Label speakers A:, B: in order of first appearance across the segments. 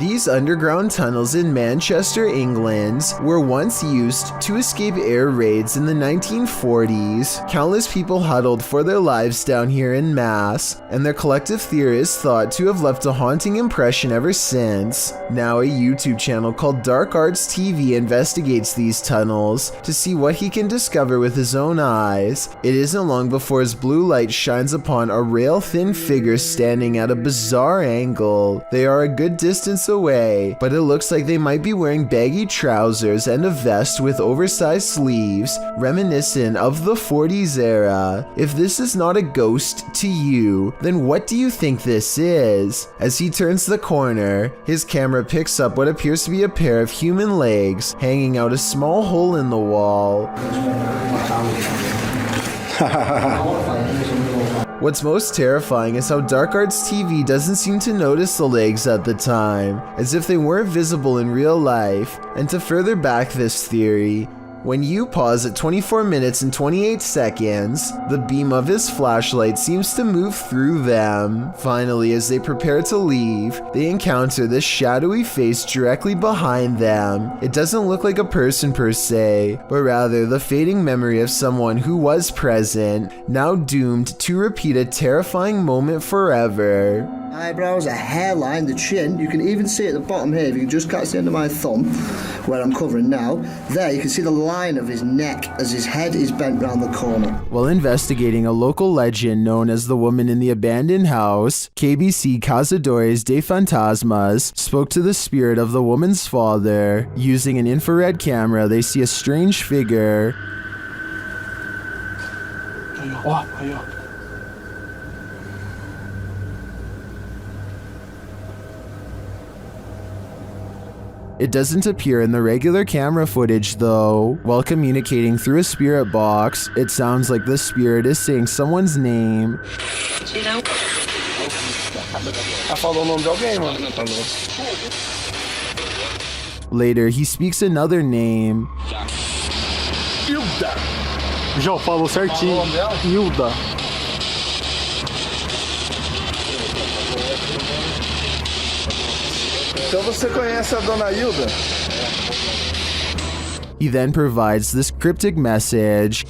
A: These underground tunnels in Manchester, England, were once used to escape air raids in the 1940s. Countless people huddled for their lives down here in mass, and their collective theory is thought to have left a haunting impression ever since. Now a YouTube channel called Dark Arts TV investigates these tunnels to see what he can discover with his own eyes. It isn't long before his blue light shines upon a rail-thin figure standing at a bizarre angle. They are a good distance away, but it looks like they might be wearing baggy trousers and a vest with oversized sleeves, reminiscent of the 40s era. If this is not a ghost to you, then what do you think this is? As he turns the corner, his camera picks up what appears to be a pair of human legs hanging out a small hole in the wall. What's most terrifying is how Dark Arts TV doesn't seem to notice the legs at the time, as if they weren't visible in real life. And to further back this theory, when you pause at 24 minutes and 28 seconds, the beam of his flashlight seems to move through them. Finally, as they prepare to leave, they encounter this shadowy face directly behind them. It doesn't look like a person per se, but rather the fading memory of someone who was present, now doomed to repeat a terrifying moment forever.
B: Eyebrows, a hairline, the chin, you can even see at the bottom here, if you can just catch the end of my thumb, where I'm covering now, there you can see the line of his neck as his head is bent round the corner.
A: While investigating a local legend known as the woman in the abandoned house, KBC Cazadores de Fantasmas spoke to the spirit of the woman's father. Using an infrared camera, they see a strange figure. It doesn't appear in the regular camera footage though. While communicating through a spirit box, it sounds like the spirit is saying someone's name. Later, he speaks another name.
C: Hilda. Já falou certinho. Hilda.
D: Então você conhece a Dona Hilda?
A: He then provides this cryptic message.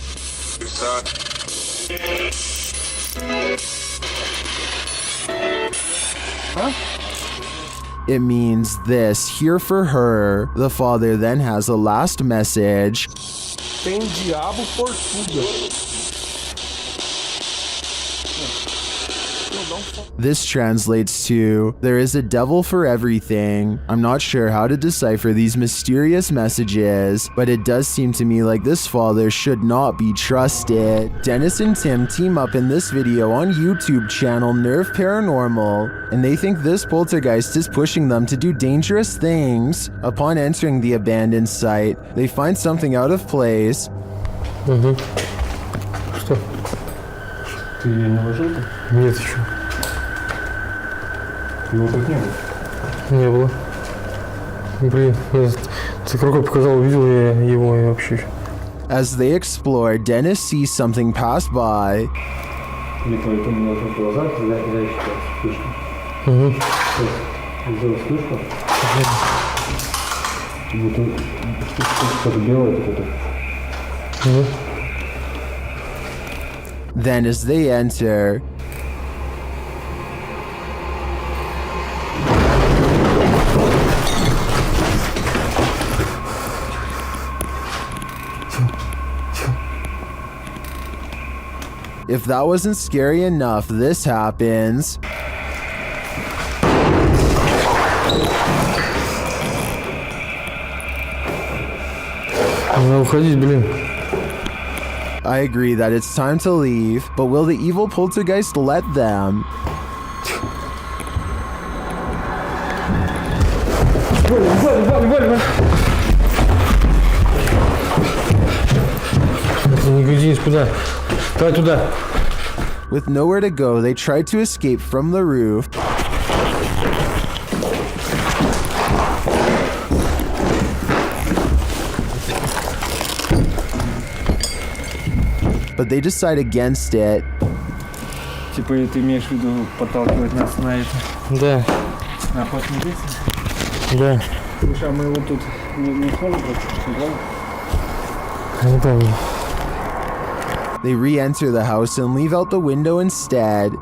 D: Huh?
A: It means this, here for her. The father then has a last message.
D: Tem diabo por tudo.
A: This translates to, there is a devil for everything. I'm not sure how to decipher these mysterious messages, but it does seem to me like this father should not be trusted. Dennis and Tim team up in this video on YouTube channel Nerve Paranormal, and they think this poltergeist is pushing them to do dangerous things. Upon entering the abandoned site, they find something out of place.
C: Что? Ты ее не ложил-то? Нет еще. Его тут не было? Не было. Блин, ты рукой показал, увидел я его и вообще.
A: As they explore, Dennis sees something pass by.
C: Липовый ты меня в глазах, я считаю вспышку. Угу. Сделал вспышку. Вот что-то белое такое. Угу.
A: Then as they enter, if that wasn't scary enough, this happens.
C: Надо уходить, блин.
A: I agree that it's time to leave, but will the evil poltergeist let them?
C: Не гляди никуда. Давай туда.
A: With nowhere to go, they tried to escape from the roof. But they decide against it.
E: Типа ты имеешь в виду подталкивать нас на это?
C: Да.
E: На охотную деятельность?
C: Где?
D: Слушай, а мы его тут не сможем прочувствовать?
C: Я не помню.
A: They re-enter the house and leave out the window instead.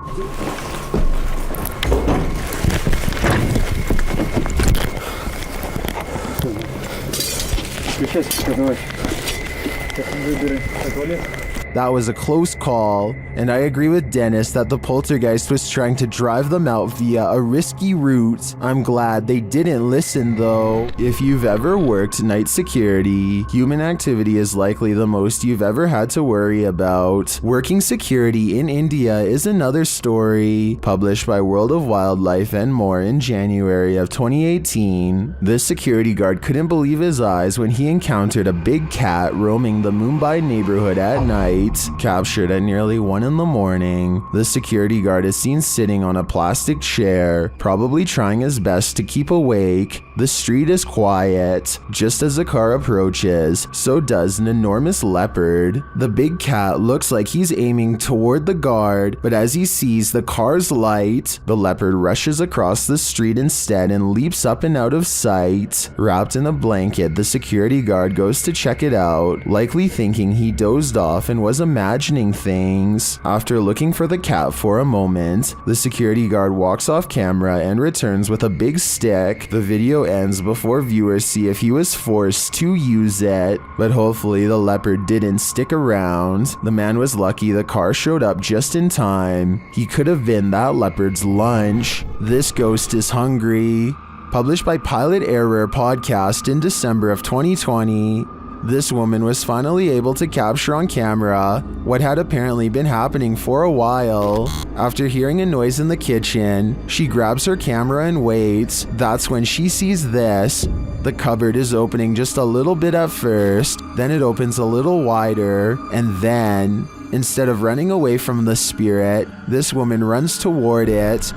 A: That was a close call, and I agree with Dennis that the poltergeist was trying to drive them out via a risky route. I'm glad they didn't listen though. If you've ever worked night security, human activity is likely the most you've ever had to worry about. Working security in India is another story, published by World of Wildlife and more in January of 2018. This security guard couldn't believe his eyes when he encountered a big cat roaming the Mumbai neighborhood at night. Captured at nearly 1 in the morning, the security guard is seen sitting on a plastic chair, probably trying his best to keep awake. The street is quiet. Just as the car approaches, so does an enormous leopard. The big cat looks like he's aiming toward the guard, but as he sees the car's light, the leopard rushes across the street instead and leaps up and out of sight. Wrapped in a blanket, the security guard goes to check it out, likely thinking he dozed off and was imagining things. After looking for the cat for a moment, the security guard walks off camera and returns with a big stick. The video ends before viewers see if he was forced to use it, but hopefully the leopard didn't stick around. The man was lucky the car showed up just in time. He could have been that leopard's lunch. This ghost is hungry. Published by Pilot Error podcast in December of 2020. This woman was finally able to capture on camera what had apparently been happening for a while. After hearing a noise in the kitchen, she grabs her camera and waits. That's when she sees this. The cupboard is opening just a little bit at first, then it opens a little wider, and then, instead of running away from the spirit, this woman runs toward it.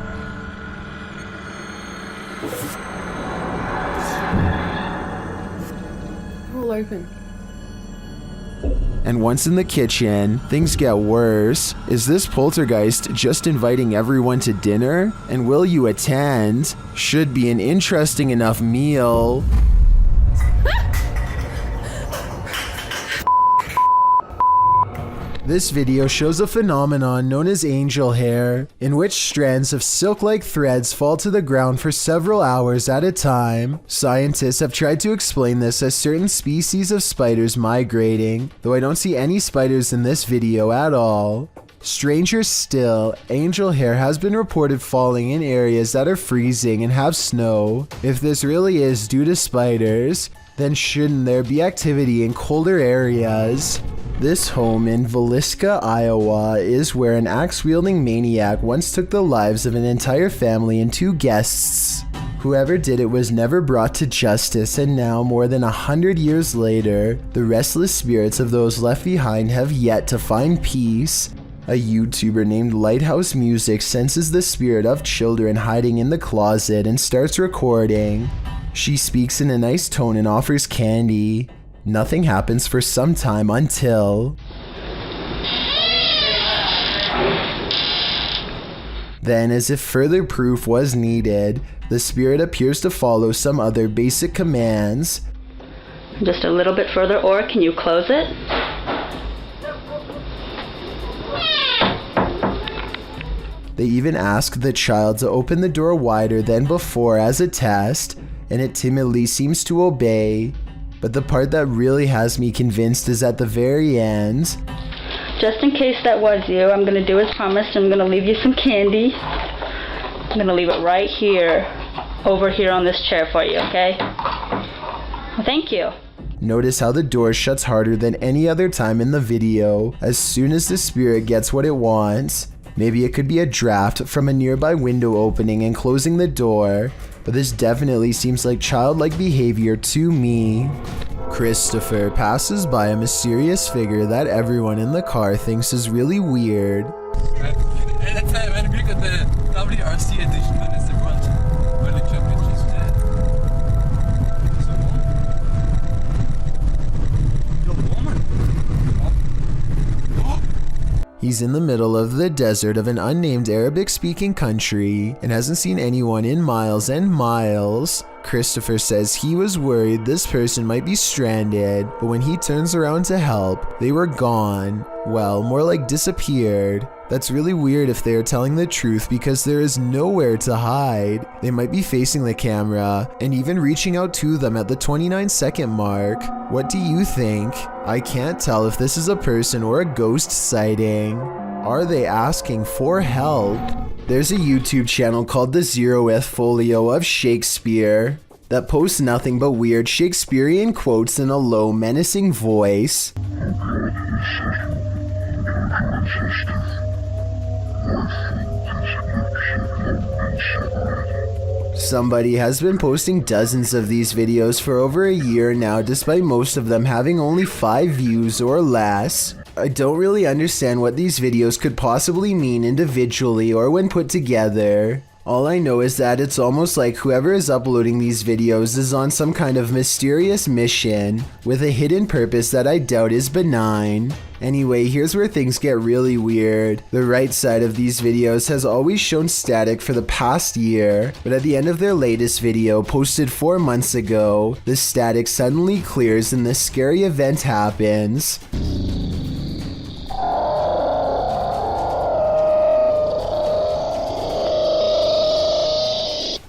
E: Open.
A: And once in the kitchen, things get worse. Is this poltergeist just inviting everyone to dinner? And will you attend? Should be an interesting enough meal. This video shows a phenomenon known as angel hair, in which strands of silk-like threads fall to the ground for several hours at a time. Scientists have tried to explain this as certain species of spiders migrating, though I don't see any spiders in this video at all. Stranger still, angel hair has been reported falling in areas that are freezing and have snow. If this really is due to spiders, then shouldn't there be activity in colder areas? This home in Villisca, Iowa is where an axe-wielding maniac once took the lives of an entire family and 2 guests. Whoever did it was never brought to justice, and now, more than 100 years later, the restless spirits of those left behind have yet to find peace. A YouTuber named Lighthouse Music senses the spirit of children hiding in the closet and starts recording. She speaks in a nice tone and offers candy. Nothing happens for some time until... Then, as if further proof was needed, the spirit appears to follow some other basic commands.
F: Just a little bit further, or can you close it?
A: They even ask the child to open the door wider than before as a test, and it timidly seems to obey. But the part that really has me convinced is at the very end.
F: Just in case that was you, I'm going to do as promised. I'm going to leave you some candy. I'm going to leave it right here, over here on this chair for you, okay? Well, thank you.
A: Notice how the door shuts harder than any other time in the video as soon as the spirit gets what it wants. Maybe it could be a draft from a nearby window opening and closing the door, but this definitely seems like childlike behavior to me. Christopher passes by a mysterious figure that everyone in the car thinks is really weird. He He's in the middle of the desert of an unnamed Arabic-speaking country and hasn't seen anyone in miles and miles. Christopher says he was worried this person might be stranded, but when he turns around to help, they were gone. Well, more like disappeared. That's really weird if they are telling the truth because there is nowhere to hide. They might be facing the camera and even reaching out to them at the 29-second mark. What do you think? I can't tell if this is a person or a ghost sighting. Are they asking for help? There's a YouTube channel called the 0th Folio of Shakespeare that posts nothing but weird Shakespearean quotes in a low, menacing voice. Somebody has been posting dozens of these videos for over a year now, despite most of them having only 5 views or less. I don't really understand what these videos could possibly mean individually or when put together. All I know is that it's almost like whoever is uploading these videos is on some kind of mysterious mission with a hidden purpose that I doubt is benign. Anyway, here's where things get really weird. The right side of these videos has always shown static for the past year, but at the end of their latest video, posted 4 months ago, the static suddenly clears and this scary event happens.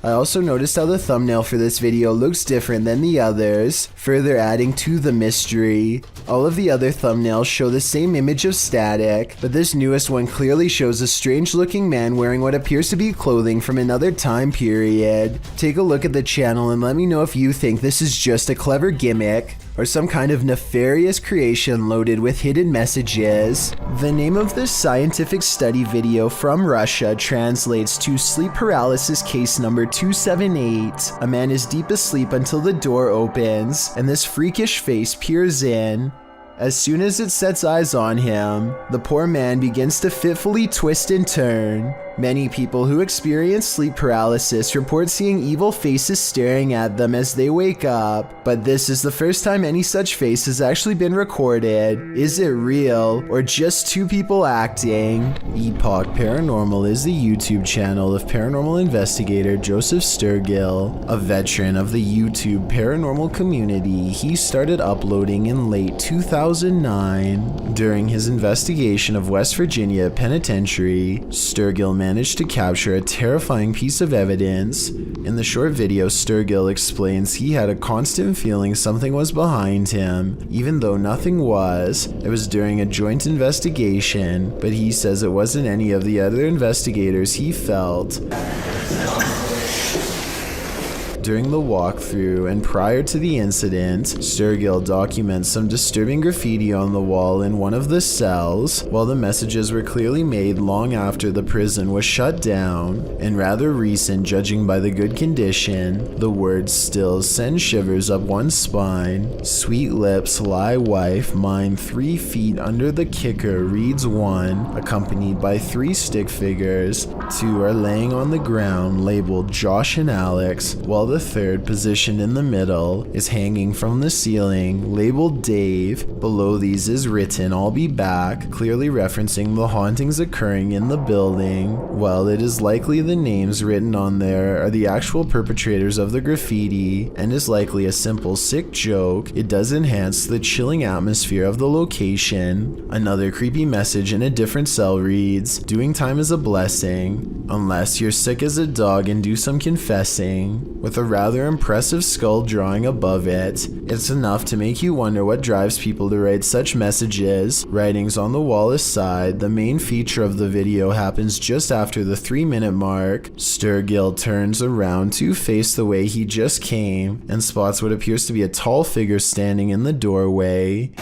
A: I also noticed how the thumbnail for this video looks different than the others, further adding to the mystery. All of the other thumbnails show the same image of static, but this newest one clearly shows a strange looking man wearing what appears to be clothing from another time period. Take a look at the channel and let me know if you think this is just a clever gimmick or some kind of nefarious creation loaded with hidden messages. The name of this scientific study video from Russia translates to sleep paralysis case number 278. A man is deep asleep until the door opens, and this freakish face peers in. As soon as it sets eyes on him, the poor man begins to fitfully twist and turn. Many people who experience sleep paralysis report seeing evil faces staring at them as they wake up, but this is the first time any such face has actually been recorded. Is it real, or just 2 people acting? Epoch Paranormal is the YouTube channel of paranormal investigator Joseph Sturgill, a veteran of the YouTube paranormal community. He started uploading in late 2009. During his investigation of West Virginia Penitentiary, Sturgill managed to capture a terrifying piece of evidence. In the short video, Sturgill explains he had a constant feeling something was behind him, even though nothing was. It was during a joint investigation, but he says it wasn't any of the other investigators he felt. During the walkthrough and prior to the incident, Sturgill documents some disturbing graffiti on the wall in one of the cells. While the messages were clearly made long after the prison was shut down, and rather recent judging by the good condition, the words still send shivers up one's spine. Sweet lips lie wife, mine 3 feet under the kicker reads 1, accompanied by 3 stick figures. 2 are laying on the ground labeled Josh and Alex, while the third, positioned in the middle, is hanging from the ceiling, labeled Dave. Below these is written, "I'll be back," clearly referencing the hauntings occurring in the building. While it is likely the names written on there are the actual perpetrators of the graffiti, and is likely a simple sick joke, it does enhance the chilling atmosphere of the location. Another creepy message in a different cell reads, "Doing time is a blessing, unless you're sick as a dog and do some confessing," with a rather impressive skull drawing above it. It's enough to make you wonder what drives people to write such messages. Writings on the wall aside, the main feature of the video happens just after the 3-minute mark. Sturgill turns around to face the way he just came and spots what appears to be a tall figure standing in the doorway.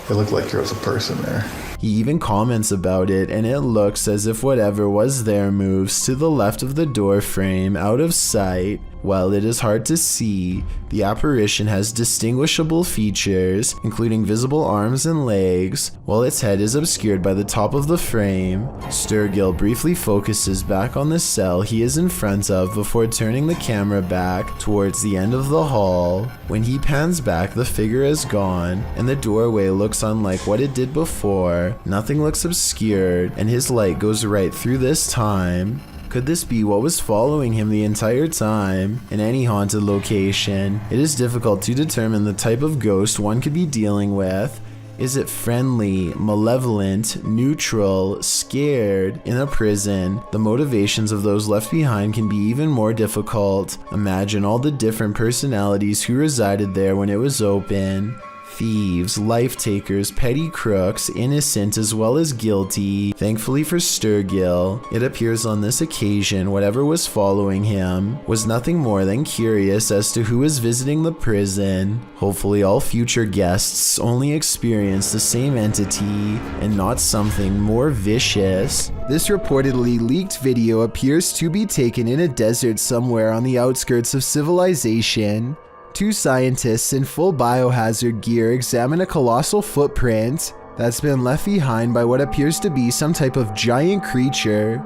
E: It looked like there was a person there.
A: He even comments about it, and it looks as if whatever was there moves to the left of the door frame, out of sight. While it is hard to see, the apparition has distinguishable features, including visible arms and legs, while its head is obscured by the top of the frame. Sturgill briefly focuses back on the cell he is in front of before turning the camera back towards the end of the hall. When he pans back, the figure is gone, and the doorway looks unlike what it did before. Nothing looks obscured, and his light goes right through this time. Could this be what was following him the entire time? In any haunted location, it is difficult to determine the type of ghost one could be dealing with. Is it friendly, malevolent, neutral, scared? In a prison, the motivations of those left behind can be even more difficult. Imagine all the different personalities who resided there when it was open. Thieves, life takers, petty crooks, innocent as well as guilty. Thankfully for Sturgill, it appears on this occasion whatever was following him was nothing more than curious as to who is visiting the prison. Hopefully all future guests only experience the same entity and not something more vicious. This reportedly leaked video appears to be taken in a desert somewhere on the outskirts of civilization. Two scientists in full biohazard gear examine a colossal footprint that's been left behind by what appears to be some type of giant creature.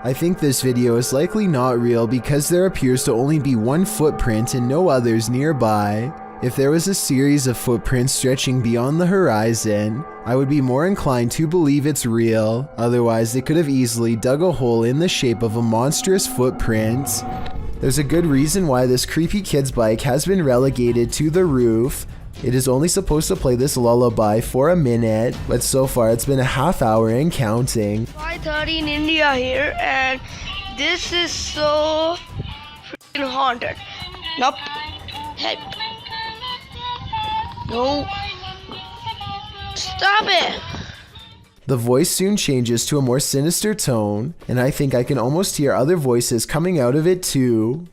A: I think this video is likely not real because there appears to only be one footprint and no others nearby. If there was a series of footprints stretching beyond the horizon, I would be more inclined to believe it's real. Otherwise, they could have easily dug a hole in the shape of a monstrous footprint. There's a good reason why this creepy kid's bike has been relegated to the roof. It is only supposed to play this lullaby for a minute, but so far it's been a half hour and counting.
G: 5:30 in India here, and this is so freaking haunted. Nope. Help. No. Stop it.
A: The voice soon changes to a more sinister tone, and I think I can almost hear other voices coming out of it too.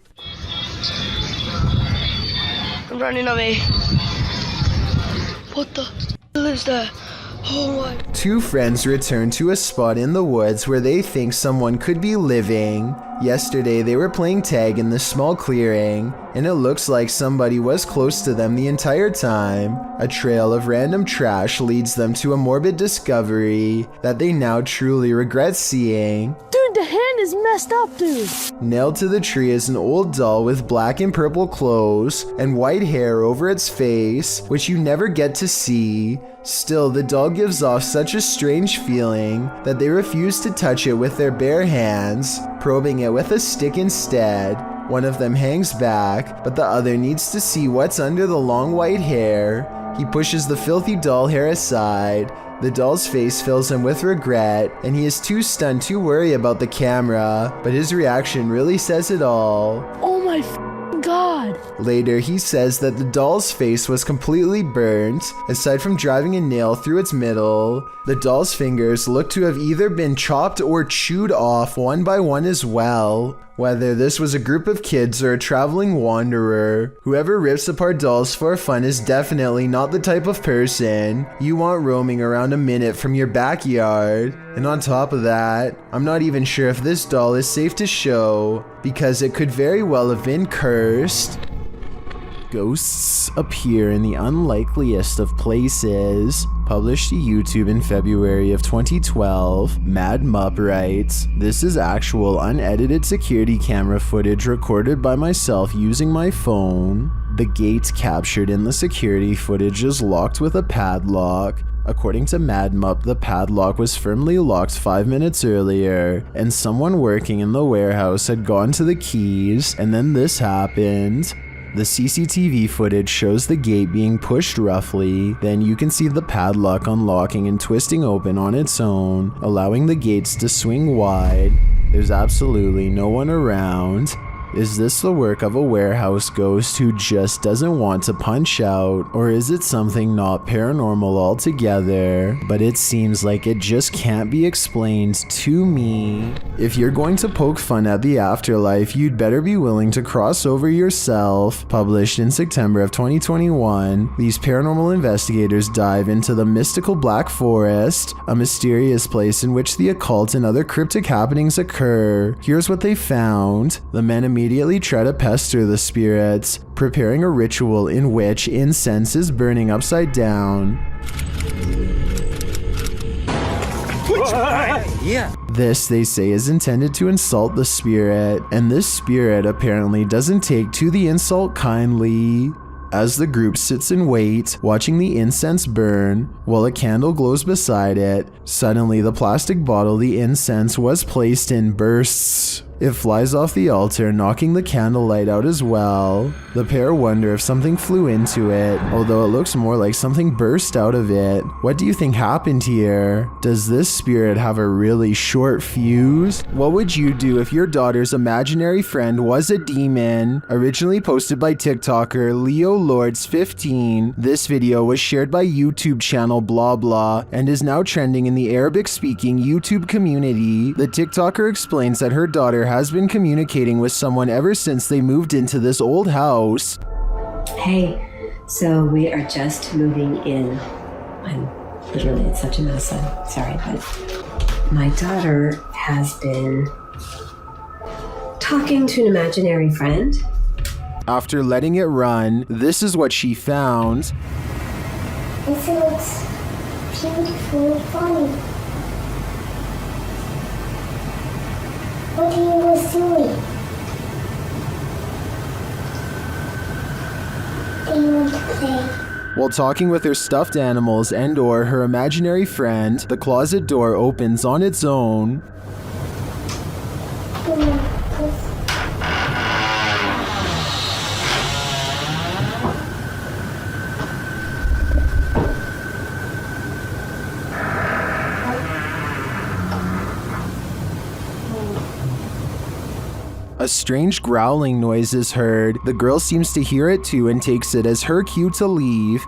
G: I'm running away. What the hell is that? Oh my.
A: Two friends return to a spot in the woods where they think someone could be living. Yesterday they were playing tag in this small clearing, and it looks like somebody was close to them the entire time. A trail of random trash leads them to a morbid discovery that they now truly regret seeing.
H: Dude, the hand is messed up, dude.
A: Nailed to the tree is an old doll with black and purple clothes and white hair over its face, which you never get to see. Still, the doll gives off such a strange feeling that they refuse to touch it with their bare hands, probing it with a stick instead. One of them hangs back, but the other needs to see what's under the long white hair. He pushes the filthy doll hair aside. The doll's face fills him with regret, and he is too stunned to worry about the camera, but his reaction really says it all.
H: Oh my God.
A: Later, he says that the doll's face was completely burnt, aside from driving a nail through its middle. The doll's fingers look to have either been chopped or chewed off one by one as well. Whether this was a group of kids or a traveling wanderer, whoever rips apart dolls for fun is definitely not the type of person you want roaming around a minute from your backyard. And on top of that, I'm not even sure if this doll is safe to show, because it could very well have been cursed. Ghosts appear in the unlikeliest of places. Published to YouTube in February of 2012, Mad Mup writes, "This is actual unedited security camera footage recorded by myself using my phone. The gate captured in the security footage is locked with a padlock. According to Mad Mup, the padlock was firmly locked 5 minutes earlier, and someone working in the warehouse had gone to the keys, and then this happened. The CCTV footage shows the gate being pushed roughly, then you can see the padlock unlocking and twisting open on its own, allowing the gates to swing wide. There's absolutely no one around. Is this the work of a warehouse ghost who just doesn't want to punch out, or is it something not paranormal altogether? But it seems like it just can't be explained to me." If you're going to poke fun at the afterlife, you'd better be willing to cross over yourself. Published in September of 2021, these paranormal investigators dive into the mystical Black Forest, a mysterious place in which the occult and other cryptic happenings occur. Here's what they found. The men immediately try to pester the spirits, preparing a ritual in which incense is burning upside down. This, they say, is intended to insult the spirit, and this spirit apparently doesn't take to the insult kindly. As the group sits in wait, watching the incense burn, while a candle glows beside it, suddenly the plastic bottle the incense was placed in bursts. It flies off the altar, knocking the candlelight out as well. The pair wonder if something flew into it, although it looks more like something burst out of it. What do you think happened here? Does this spirit have a really short fuse? What would you do if your daughter's imaginary friend was a demon? Originally posted by TikToker Leo Lords 15, this video was shared by YouTube channel blah blah and is now trending in the Arabic-speaking YouTube community. The TikToker explains that her daughter has been communicating with someone ever since they moved into this old house.
I: Hey, so we are just moving in. I'm literally in such a mess. I'm sorry, but my daughter has been talking to an imaginary friend.
A: After letting it run, this is what she found.
J: This looks beautiful and funny. What are you guys doing? Do you want to play?
A: While talking with her stuffed animals and/or her imaginary friend, the closet door opens on its own.
J: Come on, please.
A: A strange growling noise is heard. The girl seems to hear it too and takes it as her cue to leave.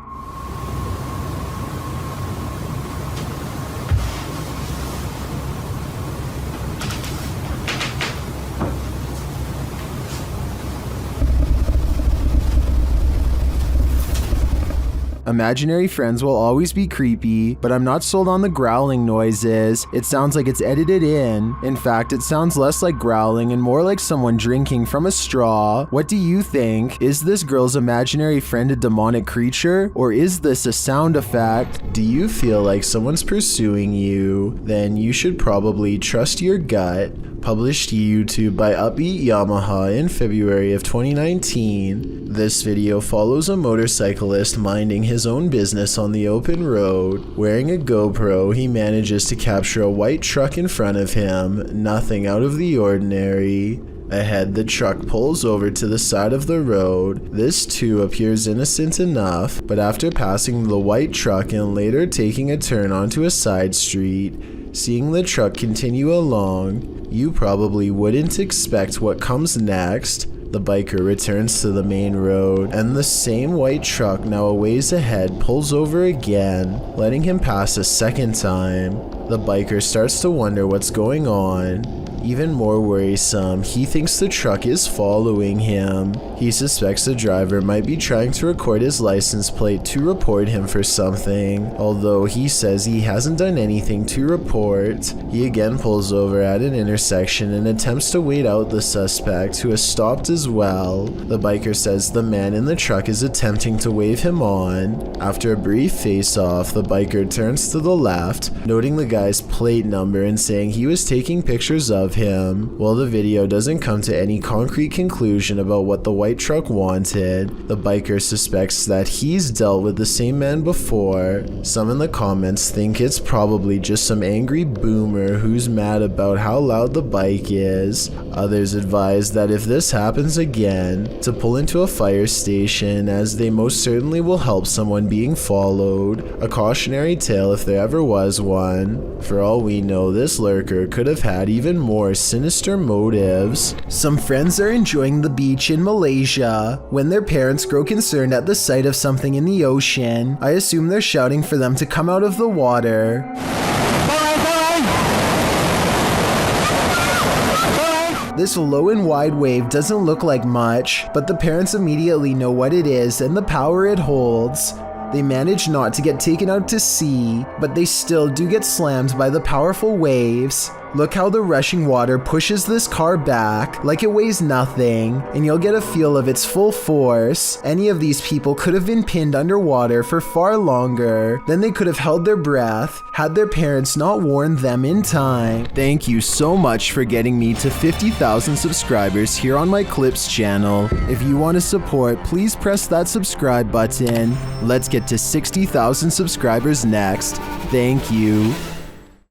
A: Imaginary friends will always be creepy, but I'm not sold on the growling noises. It sounds like it's edited in. In fact, it sounds less like growling and more like someone drinking from a straw. What do you think? Is this girl's imaginary friend a demonic creature, or is this a sound effect? Do you feel like someone's pursuing you? Then you should probably trust your gut. Published to YouTube by Upbeat Yamaha in February of 2019. This video follows a motorcyclist minding his own business on the open road. Wearing a GoPro, he manages to capture a white truck in front of him, nothing out of the ordinary. Ahead, the truck pulls over to the side of the road. This too appears innocent enough, but after passing the white truck and later taking a turn onto a side street, seeing the truck continue along, you probably wouldn't expect what comes next. The biker returns to the main road, and the same white truck now a ways ahead pulls over again, letting him pass a second time. The biker starts to wonder what's going on. Even more worrisome, he thinks the truck is following him. He suspects the driver might be trying to record his license plate to report him for something, although he says he hasn't done anything to report. He again pulls over at an intersection and attempts to wait out the suspect, who has stopped as well. The biker says the man in the truck is attempting to wave him on. After a brief face-off, the biker turns to the left, noting the guy's plate number and saying he was taking pictures of him. While the video doesn't come to any concrete conclusion about what the white truck wanted, the biker suspects that he's dealt with the same man before. Some in the comments think it's probably just some angry boomer who's mad about how loud the bike is. Others advise that if this happens again, to pull into a fire station, as they most certainly will help someone being followed. A cautionary tale if there ever was one. For all we know, this lurker could have had even more sinister motives. Some friends are enjoying the beach in Malaysia when their parents grow concerned at the sight of something in the ocean. I assume they're shouting for them to come out of the water. This low and wide wave doesn't look like much, but the parents immediately know what it is and the power it holds. They manage not to get taken out to sea, but they still do get slammed by the powerful waves. Look how the rushing water pushes this car back like it weighs nothing, and you'll get a feel of its full force. Any of these people could have been pinned underwater for far longer. Then they could have held their breath had their parents not warned them in time. Thank you so much for getting me to 50,000 subscribers here on my Clips channel. If you want to support, please press that subscribe button. Let's get to 60,000 subscribers next. Thank you.